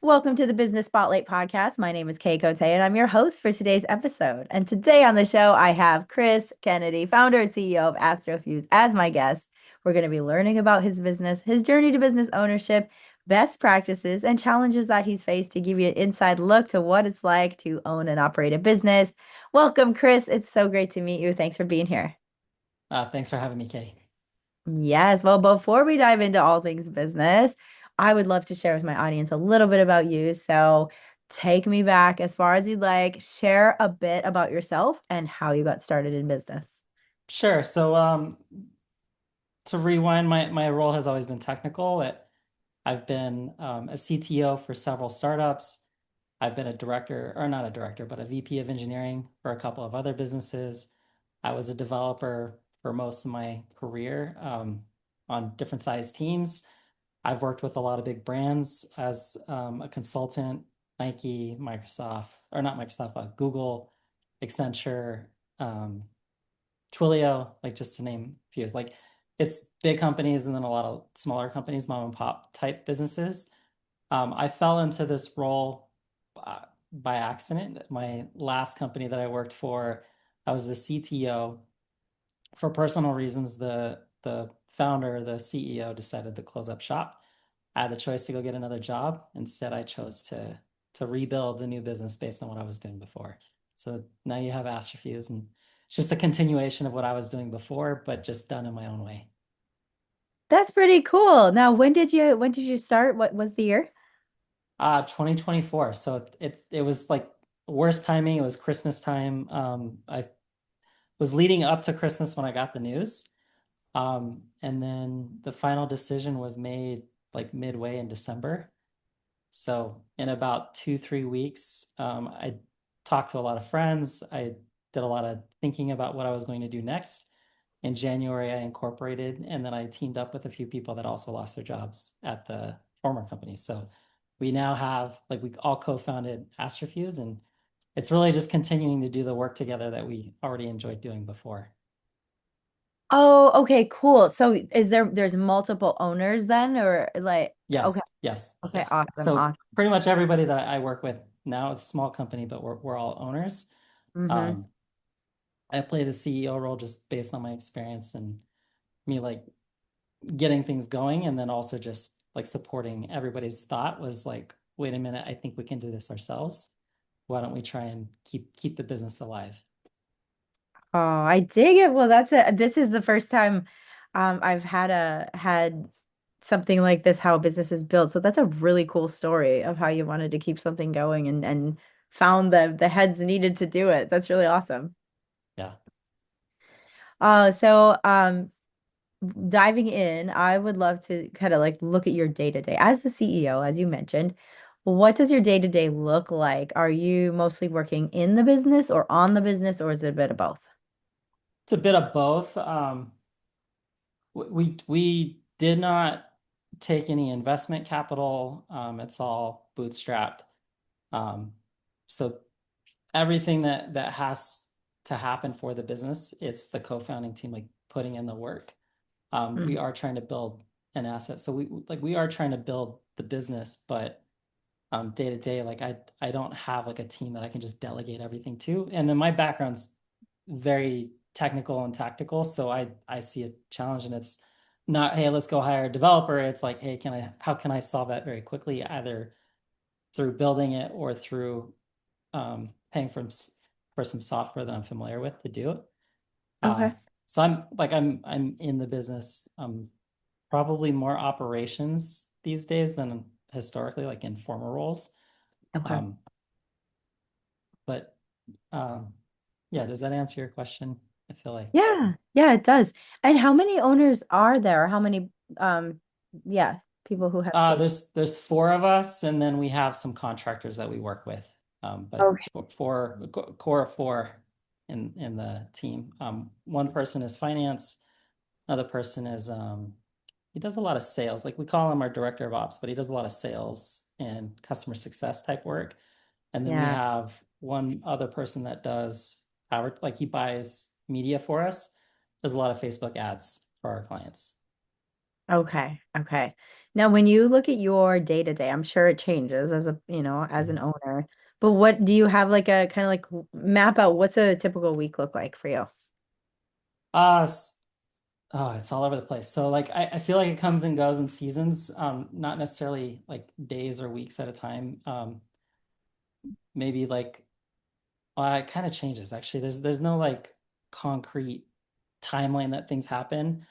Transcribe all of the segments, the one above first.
Welcome to the Business Spotlight podcast. My name is Kay Cote, and I'm your host for today's episode. And today on the show, I have Chris Kennedy, founder and CEO of Astrofuse, as my guest. We're going to be learning about his business, his journey to business ownership, best practices, and challenges that he's faced to give you an inside look to what it's like to own and operate a business. Welcome, Chris. It's so great to meet you. Thanks for being here. Thanks for having me, Kay. Yes. Well, before we dive into all things business, I would love to share with my audience a little bit about you. So take me back as far as you'd like. Share a bit about yourself and how you got started in business. Sure. So, to rewind, my role has always been technical. I've been a CTO for several startups. I've been a director, or not a director, but a VP of engineering for a couple of other businesses. I was a developer for most of my career on different size teams. I've worked with a lot of big brands as a consultant, Nike, Microsoft, or not Microsoft, Google, Accenture, um, Twilio, like just to name a few. Like it's big companies and then a lot of smaller companies, mom and pop type businesses. I fell into this role uh, by accident. My last company that I worked for, I was the CTO. For personal reasons, the founder, the CEO decided to close up shop. I had the choice to go get another job. Instead, I chose to rebuild a new business based on what I was doing before. So now you have Astrofuse, and it's just a continuation of what I was doing before, but just done in my own way. That's pretty cool. Now, when did you start? What was the year? 2024. So it was like worst timing. It was Christmas time. I was leading up to Christmas when I got the news. And then the final decision was made like midway in December. So in about 2, 3 weeks, I talked to a lot of friends. I did a lot of thinking about what I was going to do next. In January, I incorporated, and then I teamed up with a few people that also lost their jobs at the former company. So we now have, like, we all co-founded Astrofuse, and it's really just continuing to do the work together that we already enjoyed doing before. Oh, okay, cool. So there's multiple owners then, or like, okay, Yes, yes. okay, awesome, So awesome. pretty much everybody that I work with now is a small company, but we're all owners. Mm-hmm. Um, I play the CEO role just based on my experience and me like getting things going, and then also just like supporting everybody's thought was like, wait a minute, I think we can do this ourselves. Why don't we try and keep the business alive? Oh, I dig it. Well, that's it. This is the first time I've had something like this, how a business is built. So that's a really cool story of how you wanted to keep something going and found the heads needed to do it. That's really awesome. Yeah. So diving in, I would love to kind of like look at your day to day as the CEO, as you mentioned. What does your day to day look like? Are you mostly working in the business or on the business, or is it a bit of both? It's a bit of both. We did not take any investment capital. It's all bootstrapped. Um, so everything that has to happen for the business, it's the co-founding team like putting in the work. We are trying to build an asset. So we are trying to build the business, but day to day, like I don't have like a team that I can just delegate everything to. And then my background's very technical and tactical, so I see a challenge and it's not, hey, let's go hire a developer. It's like, hey, how can I solve that very quickly, either through building it or through paying for some software that I'm familiar with to do it. Uh, Okay. so I'm in the business, probably more operations these days than historically, like in former roles. Okay. Um, but yeah, does that answer your question? I feel like Yeah, yeah, it does. And how many owners are there? How many um yeah, people who have stake? there's four of us, and then we have some contractors that we work with. But Okay. core of four in the team. One person is finance, another person is he does a lot of sales. Like we call him our director of ops, but he does a lot of sales and customer success type work. And then we Yeah. have one other person that does like he buys media for us, does a lot of Facebook ads for our clients. Okay. Okay. Now, when you look at your day to day, I'm sure it changes as a, as an Mhm. owner, but what do you have like a kind of like map out what's a typical week look like for you? Uh, s- oh, it's all over the place. So like I feel like it comes and goes in seasons, not necessarily like days or weeks at a time. Maybe like it kind of changes actually. There's no like concrete timeline that things happen.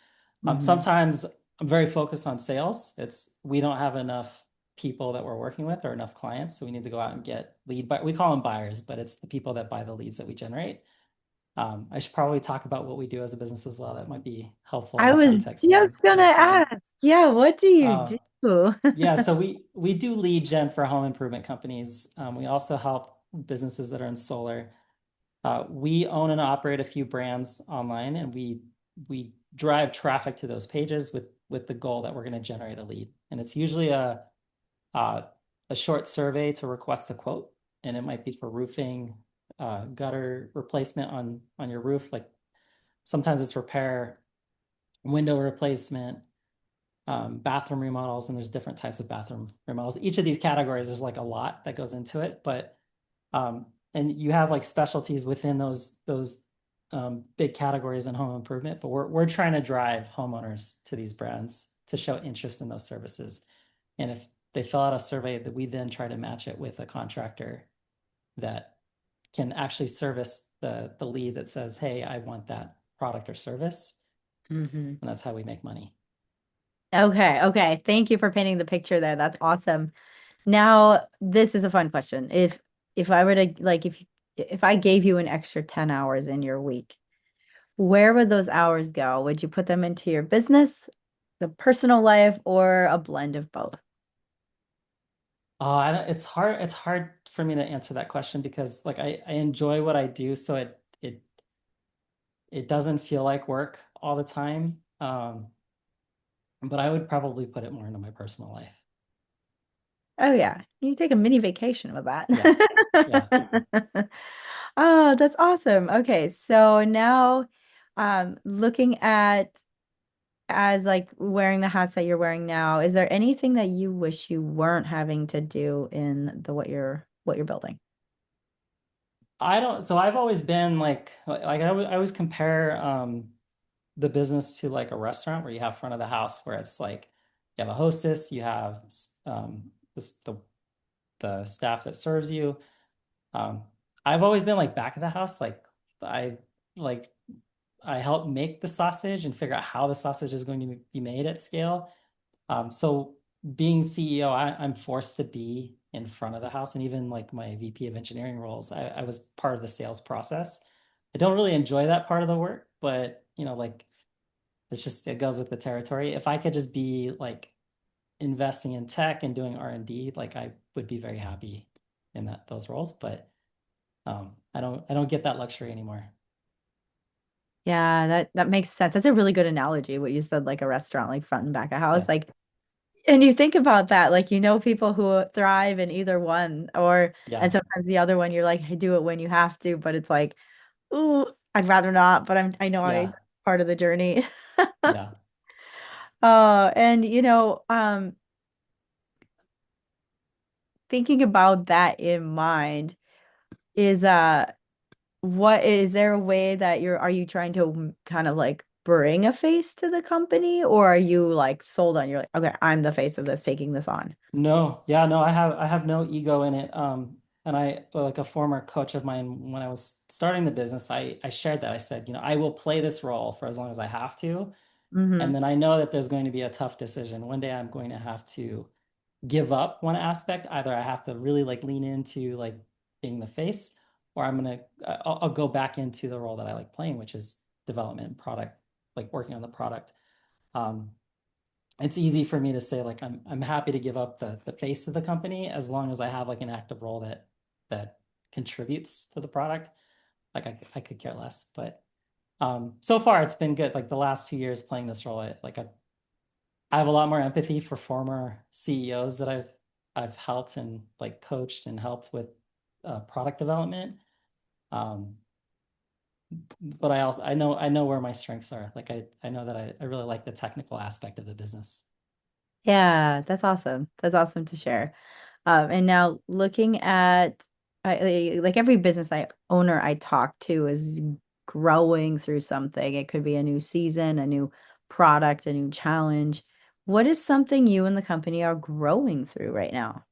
Hmm. Sometimes I'm very focused on sales. It's we don't have enough people that we're working with or enough clients, so we need to go out and get lead. But we call them buyers, but it's the people that buy the leads that we generate. I should probably talk about what we do as a business as well. That might be helpful in I the was context just of gonna the city. ask, yeah, what do you Um, do? yeah, so we do lead gen for home improvement companies. We also help businesses that are in solar. We own and operate a few brands online, and we drive traffic to those pages with the goal that we're going to generate a lead. And it's usually uh, a short survey to request a quote, and it might be for roofing, gutter replacement on your roof. Like sometimes it's repair, window replacement, bathroom remodels, and there's different types of bathroom remodels. Each of these categories, there's like a lot that goes into it, but and you have like specialties within those big categories in home improvement, but we're trying to drive homeowners to these brands to show interest in those services. And if they fill out a survey, that we then try to match it with a contractor that can actually service the lead that says, "Hey, I want that product or service," Hmm. and that's how we make money. Okay, okay. Thank you for painting the picture there. That's awesome. Now, this is a fun question. If I were to like if I gave you an extra 10 hours in your week, where would those hours go? Would you put them into your business, the personal life, or a blend of both? Oh, I don't, it's hard for me to answer that question because like I enjoy what I do, so it doesn't feel like work all the time. But I would probably put it more into my personal life. Oh yeah, you take a mini vacation with Yeah. Yeah. that. Oh, that's awesome. Okay, so now looking at as like wearing the hats that you're wearing now, is there anything that you wish you weren't having to do in the what you're building? I don't, so I've always been like I always compare the business to like a restaurant where you have front of the house where it's like you have a hostess, you have this the staff that serves you. Um, I've always been like back of the house, I like I help make the sausage and figure out how the sausage is going to be made at scale. So being CEO, I'm forced to be in front of the house, and even like my VP of engineering roles, I was part of the sales process. I don't really enjoy that part of the work, but like it's just it goes with the territory. If I could just be like investing in tech and doing R&D, like I would be very happy in those roles. But I don't get that luxury anymore. Yeah, that makes sense. That's a really good analogy, what you said, like a restaurant, like front and back of house. Yeah, Like, and you think about that, like people who thrive in either one, and yeah, sometimes the other one, you're like, hey, do it when you have to, but it's like, ooh, I'd rather not, but I know I yeah, part of the journey. yeah. And thinking about that in mind is what is there a way that are you trying to kind of like bring a face to the company, or are you like sold on you're like, okay, I'm the face of this, taking this on? No, yeah, no, I have no ego in it. And I like a former coach of mine when I was starting the business, I shared that. I said, I will play this role for as long as I have to. And Mm-hmm. then I know that there's going to be a tough decision. One day I'm going to have to give up one aspect. Either I have to really like lean into like being the face, or I'll go back into the role that I like playing, which is development and product, like working on the product. Um, it's easy for me to say like I'm happy to give up the face of the company as long as I have like an active role that contributes to the product. Like I could care less, but so far it's been good. Like the last 2 years playing this role, I have a lot more empathy for former CEOs that I've helped and like coached and helped with product development. Um, but I know where my strengths are. Like I know that I really like the technical aspect of the business. Yeah, that's awesome. That's awesome to share. And now looking at like every business owner I talk to is growing through something. It could be a new season, a new product, a new challenge. What is something you and the company are growing through right now?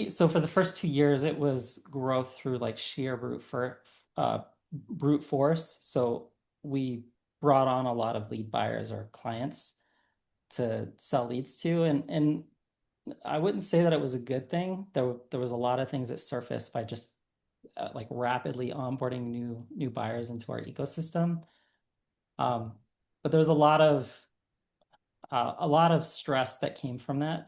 So for the first 2 years, it was growth through like sheer brute force. So we brought on a lot of lead buyers or clients to sell leads to, and I wouldn't say that it was a good thing. There was a lot of things that surfaced by just like rapidly onboarding new buyers into our ecosystem. Um, but there was a lot of stress that came from that.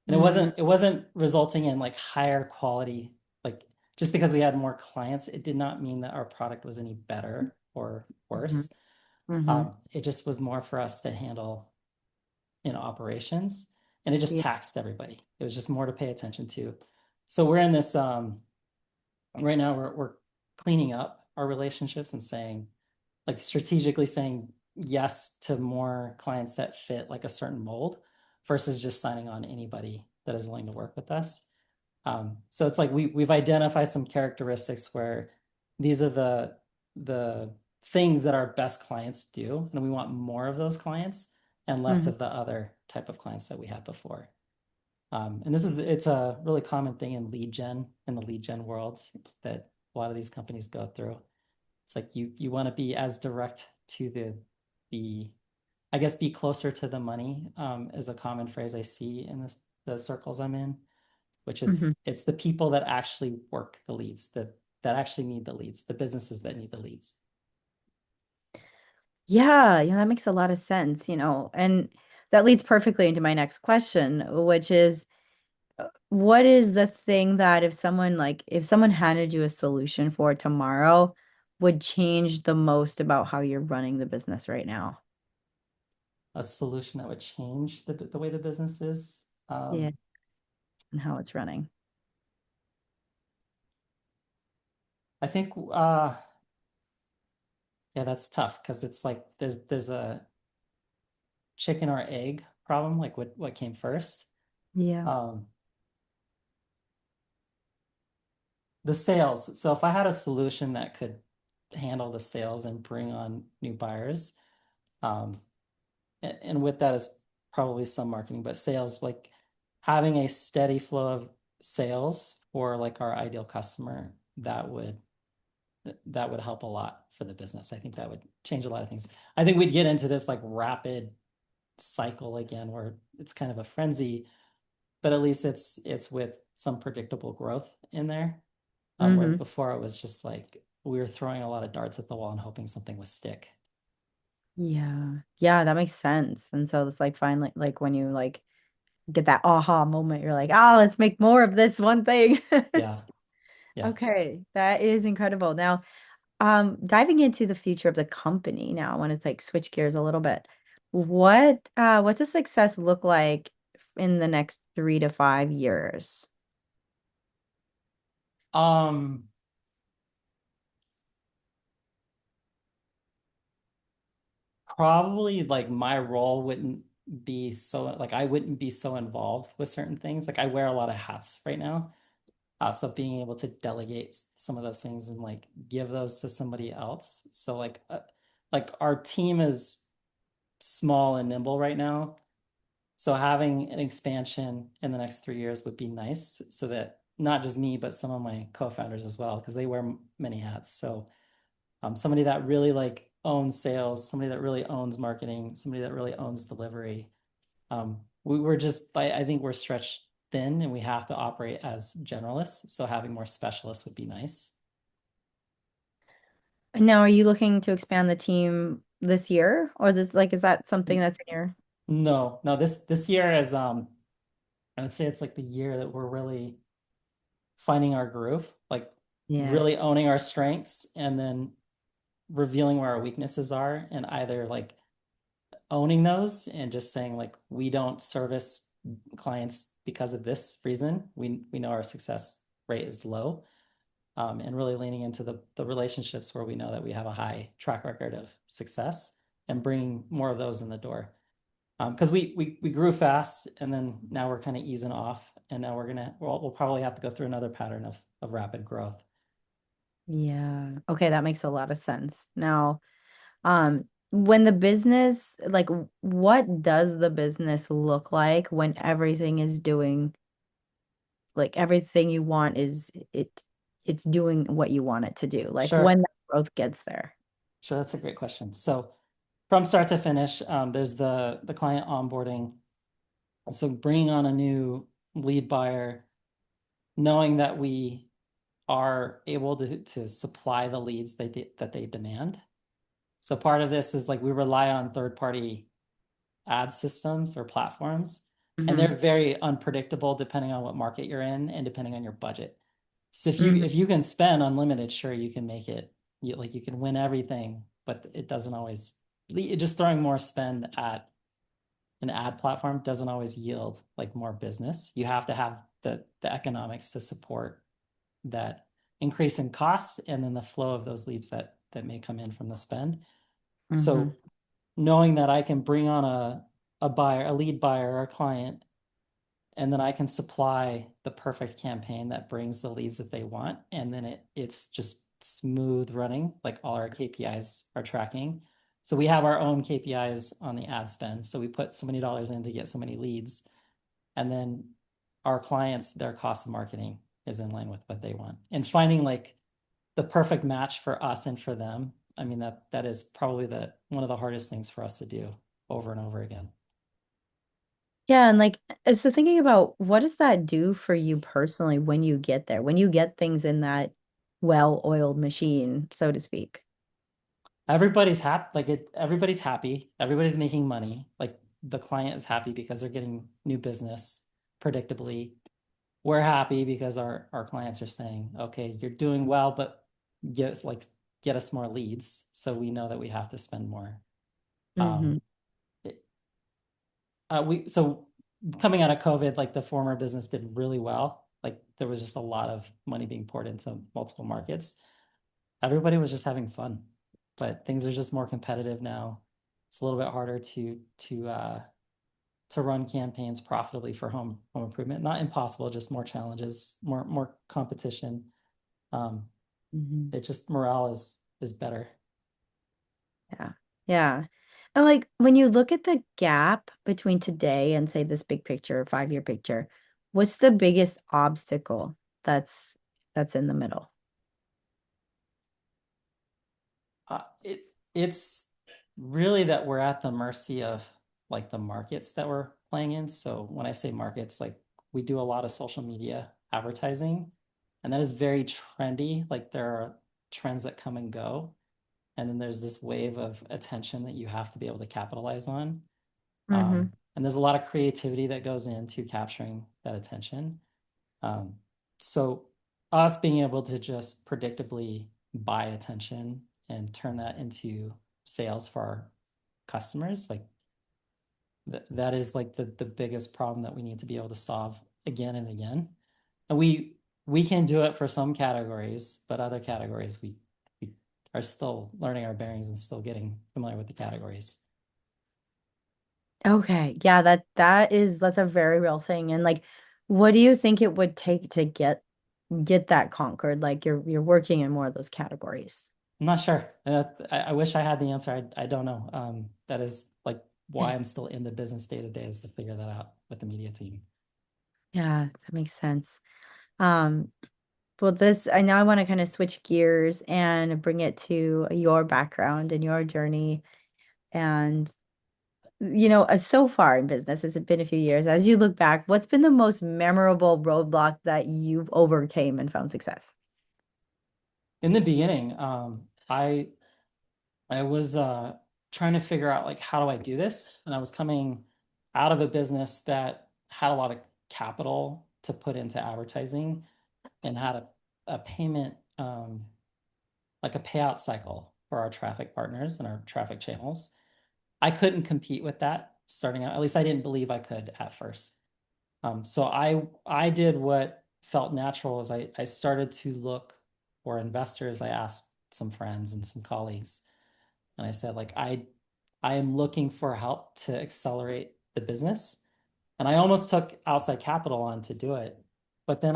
And Mm, it wasn't resulting in like higher quality, like just because we had more clients, it did not mean that our product was any better or mhm, worse. mhm. It just was more for us to handle in operations, and it just Yeah. taxed everybody. It was just more to pay attention to. So we're in this right now we're cleaning up our relationships and saying like strategically saying yes to more clients that fit like a certain mold versus just signing on anybody that is willing to work with us. So it's like we've identified some characteristics where these are the things that our best clients do, and we want more of those clients and less Mhm. of the other type of clients that we had before. And it's a really common thing in the lead gen worlds that a lot of these companies go through. It's like you want to be as direct to the I guess be closer to the money is a common phrase I see in the circles I'm in, which Mhm. it's the people that actually work the leads, that actually need the leads, the businesses that need the leads. Yeah, that makes a lot of sense, and that leads perfectly into my next question, which is what is the thing that if someone handed you a solution for tomorrow would change the most about how you're running the business right now? A solution that would change the way the business is. Yeah, and how it's running. I think yeah, that's tough because it's like there's a chicken or egg problem, like what came first. Yeah. Um, the sales. So if I had a solution that could handle the sales and bring on new buyers, um, and with that is probably some marketing, but sales, like having a steady flow of sales for like our ideal customer, that would help a lot for the business. I think that would change a lot of things. I think we'd get into this like rapid cycle again where it's kind of a frenzy, but at least it's with some predictable growth in there. Where Hmm. before it was just like we were throwing a lot of darts at the wall and hoping something would stick. Yeah. Yeah, that makes sense. And so it's like finally like when you like get that aha moment, you're like, "Ah, let's make more of this one thing." Yeah, yeah. Okay, that is incredible. Now, diving into the future of the company now, I want to like switch gears a little bit. What does success look like in the next 3 to 5 years? Um, Probably like my role wouldn't be so like I wouldn't be so involved with certain things. Like I wear a lot of hats right now. So being able to delegate some of those things and like give those to somebody else. So like our team is small and nimble right now. So having an expansion in the next 3 years would be nice so that not just me, but some of my co-founders as well, because they wear many hats. So somebody that really like owns sales, somebody that really owns marketing, somebody that really owns delivery. We're just, I think we're stretched thin and we have to operate as generalists. So having more specialists would be nice. And now, are you looking to expand the team this year, or is that something that's in your? No, no, this year is I would say it's like the year that we're really finding our groove, like Yeah. really owning our strengths and then revealing where our weaknesses are and either like owning those and just saying like we don't service clients because of this reason. We know our success rate is low. and really leaning into the relationships where we know that we have a high track record of success and bringing more of those in the door. Because we grew fast and then now we're kind of easing off, and now we'll probably have to go through another pattern of rapid growth. Yeah. Okay, that makes a lot of sense. Now, when the business, like, what does the business look like when everything is doing, like, everything you want is it's doing what you want it to do? Like, Sure, when that growth gets there. sure, that's a great question. So from start to finish, there's the client onboarding. So bringing on a new lead buyer, knowing that we are able to supply the leads that they demand. So part of this is like we rely on third-party ad systems or platforms, and Hmm. they're very unpredictable depending on what market you're in and depending on your budget. So Hmm. if you can spend unlimited, sure, you can make it, you can win everything, but it doesn't always, just throwing more spend at an ad platform doesn't always yield like more business. You have to have the economics to support that increase in cost and then the flow of those leads that may come in from the spend. Hmm. So knowing that I can bring on a buyer, a lead buyer or a client, and then I can supply the perfect campaign that brings the leads that they want, and then it's just smooth running, like all our KPIs are tracking. So we have our own KPIs on the ad spend. So we put so many dollars in to get so many leads, and then our clients, their cost of marketing is in line with what they want. And finding like the perfect match for us and for them, I mean that is probably the one of the hardest things for us to do over and over again. Yeah, and like, so thinking about what does that do for you personally when you get there, when you get things in that well-oiled machine, so to speak? Everybody's happy, everybody's happy, everybody's making money. Like the client is happy because they're getting new business predictably. We're happy because our clients are saying, okay, you're doing well, but get us like get us more leads. So we know that we have to spend more. Hmm. Um, it- we so coming out of COVID, like the former business did really well. Like there was just a lot of money being poured into multiple markets. Everybody was just having fun, but things are just more competitive now. It's a little bit harder to run campaigns profitably for home improvement. Not impossible, just more challenges, more competition. Um, Hmm. it just morale is better. Yeah. Yeah. And like when you look at the gap between today and say this big picture, 5-year picture, what's the biggest obstacle that's in the middle? It's really that we're at the mercy of like the markets that we're playing in. So when I say markets, like we do a lot of social media advertising, and that is very trendy. Like there are trends that come and go, and then there's this wave of attention that you have to be able to capitalize on. Hmm. And there's a lot of creativity that goes into capturing that attention. Um, so us being able to just predictably buy attention and turn that into sales for our customers, like that is like the biggest problem that we need to be able to solve again and again. And we can do it for some categories, but other categories we are still learning our bearings and still getting familiar with the categories. Okay. Yeah, that's a very real thing. And like, what do you think it would take to get that conquered? Like you're working in more of those categories. I'm not sure. I wish I had the answer. I don't know. That is like why I'm still in the business day to day is to figure that out with the media team. Yeah, that makes sense. Um, well, this I now I want to kind of switch gears and bring it to your background and your journey. And so far in business, it's been a few years. As you look back, what's been the most memorable roadblock that you've overcame and found success? In the beginning, I was trying to figure out like how do I do this, and I was coming out of a business that had a lot of capital to put into advertising and had a payment like a payout cycle for our traffic partners and our traffic channels. I couldn't compete with that starting out. At least I didn't believe I could at first. So I did what felt natural is I started to look for investors, I asked some friends and some colleagues, and I said, like, I am looking for help to accelerate the business. And I almost took outside capital on to do it. But then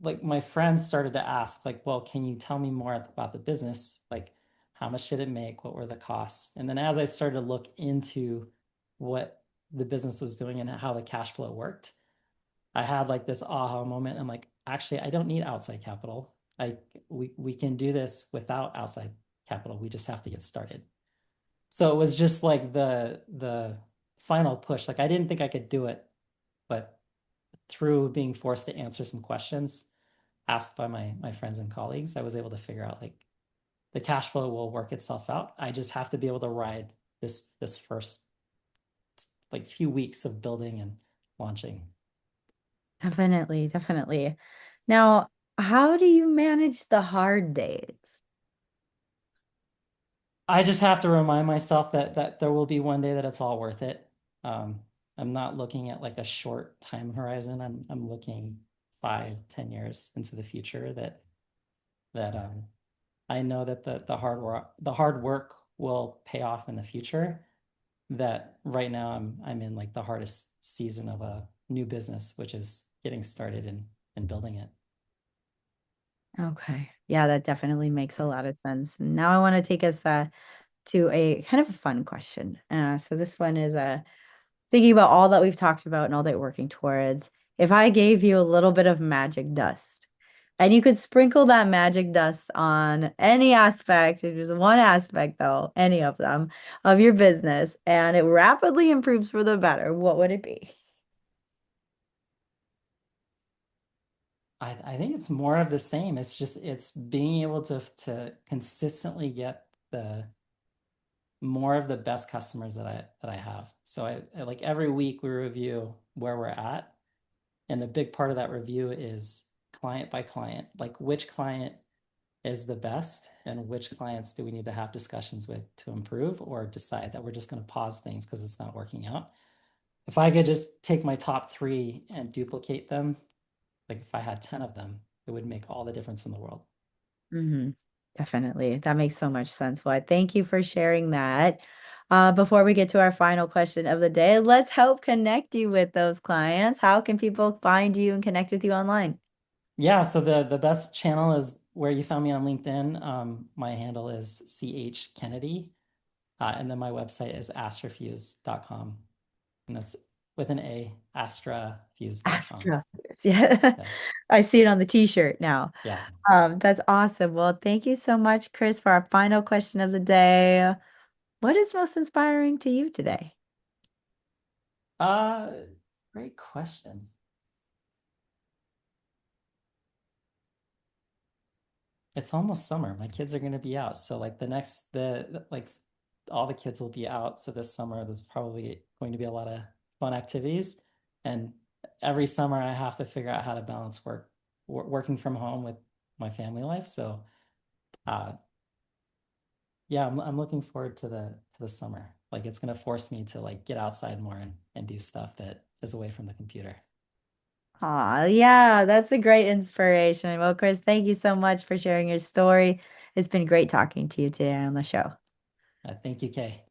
like my friends started to ask, like, well, can you tell me more about the business? Like, how much did it make? What were the costs? And then as I started to look into what the business was doing and how the cash flow worked, I had like this aha moment. I'm like, actually, I don't need outside capital. We can do this without outside capital. We just have to get started. So it was just like the final push. Like I didn't think I could do it, but through being forced to answer some questions asked by my friends and colleagues, I was able to figure out like the cash flow will work itself out. I just have to be able to ride this first like few weeks of building and launching. Definitely, definitely. Now, how do you manage the hard days? I just have to remind myself that there will be one day that it's all worth it. Um, I'm not looking at like a short time horizon. I'm looking 5, 10 years into the future that I know that the hard work will pay off in the future. That right now I'm in like the hardest season of a new business, which is getting started and building it. Okay. Yeah, that definitely makes a lot of sense. Now I want to take us to a kind of a fun question. So this one is thinking about all that we've talked about and all that we're working towards. If I gave you a little bit of magic dust and you could sprinkle that magic dust on any aspect, if there's one aspect though, any of them of your business, and it rapidly improves for the better, what would it be? I think it's more of the same. It's just it's being able to consistently get the more of the best customers that I have. So I like every week we review where we're at. And a big part of that review is client by client, like which client is the best and which clients do we need to have discussions with to improve or decide that we're just going to pause things because it's not working out. If I could just take my top three and duplicate them, like if I had 10 of them, it would make all the difference in the world. Hmm. Definitely. That makes so much sense. Well, thank you for sharing that. Before we get to our final question of the day, let's help connect you with those clients. How can people find you and connect with you online? Yeah, so the best channel is where you found me on LinkedIn. My handle is CH Kennedy. And then my website is astrafuse.com. And that's with an A, astrafuse.com. Astra. Yeah. Yeah. I see it on the t-shirt now. Yeah. That's awesome. Well, thank you so much, Chris, for our final question of the day. What is most inspiring to you today? Uh, Great question. It's almost summer. My kids are going to be out. So like like all the kids will be out. So this summer there's probably going to be a lot of fun activities. And every summer I have to figure out how to balance working from home with my family life. So uh yeah, I'm looking forward to the summer. Like it's gonna force me to like get outside more and do stuff that is away from the computer. Aw, yeah, that's a great inspiration. Well, Chris, thank you so much for sharing your story. It's been great talking to you today on the show. Thank you, Kay.